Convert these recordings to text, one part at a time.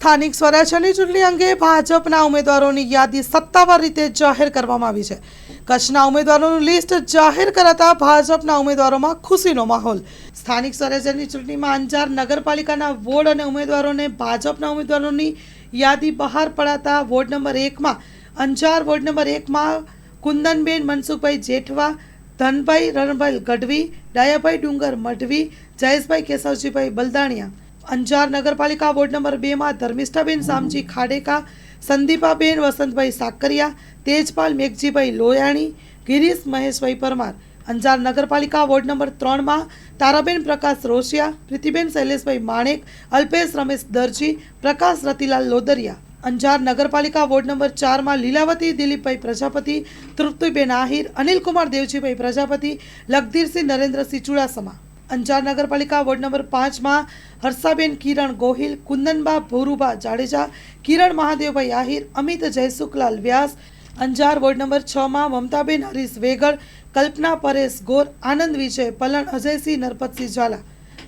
સ્થાનિક સ્વરાજ્યની ચૂંટણી અંગે ભાજપના ઉમેદવારોની યાદી સત્તાવાર રીતે જાહેર કરવામાં આવી છે. કચ્છના ઉમેદવારોનું લિસ્ટ જાહેર કરાતા ભાજપના ઉમેદવારોમાં ખુશીનો માહોલ. સ્થાનિક સ્વરાજ્યની ચૂંટણીમાં અંજાર નગરપાલિકાના વોર્ડ અને ઉમેદવારોને ભાજપના ઉમેદવારોની યાદી બહાર પડાતા વોર્ડ નંબર 1માં અંજાર, વોર્ડ નંબર 1માં કુંદનબેન મનસુખભાઈ જેઠવા, ધનભાઈ રણભાઈ ગઢવી, ડાયાભાઈ ડુંગર મઢવી, જયેશભાઈ કેશવજીભાઈ બલદાણિયા. અંજાર નગરપાલિકા વોર્ડ નંબર 2માં ધર્મિષ્ઠાબેન શામજી ખાડેકા, સંદીપાબેન વસંતભાઈ સાકરિયા, તેજપાલ મેઘજીભાઈ લોયાણી, ગિરીશ મહેશભાઈ પરમાર. અંજાર નગરપાલિકા વોર્ડ નંબર 3માં તારાબેન પ્રકાશ રોશિયા, પ્રીતિબેન શૈલેષભાઈ માણેક, અલ્પેશ રમેશ દરજી, પ્રકાશ રતિલાલ લોદરિયા. અંજાર નગરપાલિકા વોર્ડ નંબર 4માં લીલાવતી દિલીપભાઈ પ્રજાપતિ, તૃપ્તિબેન આહિર, અનિલકુમાર દેવજીભાઈ પ્રજાપતિ, લગધીરસિંહ નરેન્દ્રસિંહ ચુડાસમા. અંજાર નગરપાલિકા વોર્ડ નંબર 5માં હર્ષાબેન કિરણ ગોહિલ, કુંદનબા ભોરુભા જાડેજા, કિરણ મહાદેવભાઈ આહિર, અમિત જયસુખલાલ વ્યાસ. અંજાર વોર્ડ નંબર 6માં મમતાબેન હરીશ વેગડ, કલ્પના પરેશ ગોર, આનંદ વિજય પલણ, અજયસિંહ નરપતસિંહ ઝાલા.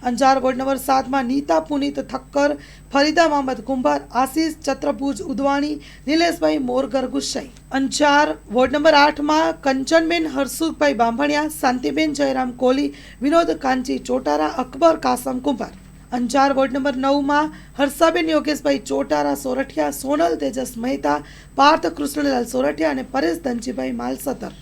અંજાર વોર્ડ નંબર 7માં નીતા પુનિત થક્કર, ફરીદા મહમદ કુંભાર, આશીષ ચત્રભુજ ઉદવાણી, નિલેશભાઈ મોરગર ગુસ્સાઈ. અંજાર વોર્ડ નંબર 8માં કંચનબેન હરસુખભાઈ બાંભણિયા, શાંતિબેન જયરામ કોલી, વિનોદ કાંચી ચોટારા, અકબર કાસમ કુંભાર. અંજાર વોર્ડ નંબર 9માં હર્ષાબેન યોગેશભાઈ ચોટારા સોરઠિયા, સોનલ તેજસ મહેતા, પાર્થ કૃષ્ણલાલ સોરઠિયા અને પરેશ ધનજીભાઈ માલસતર.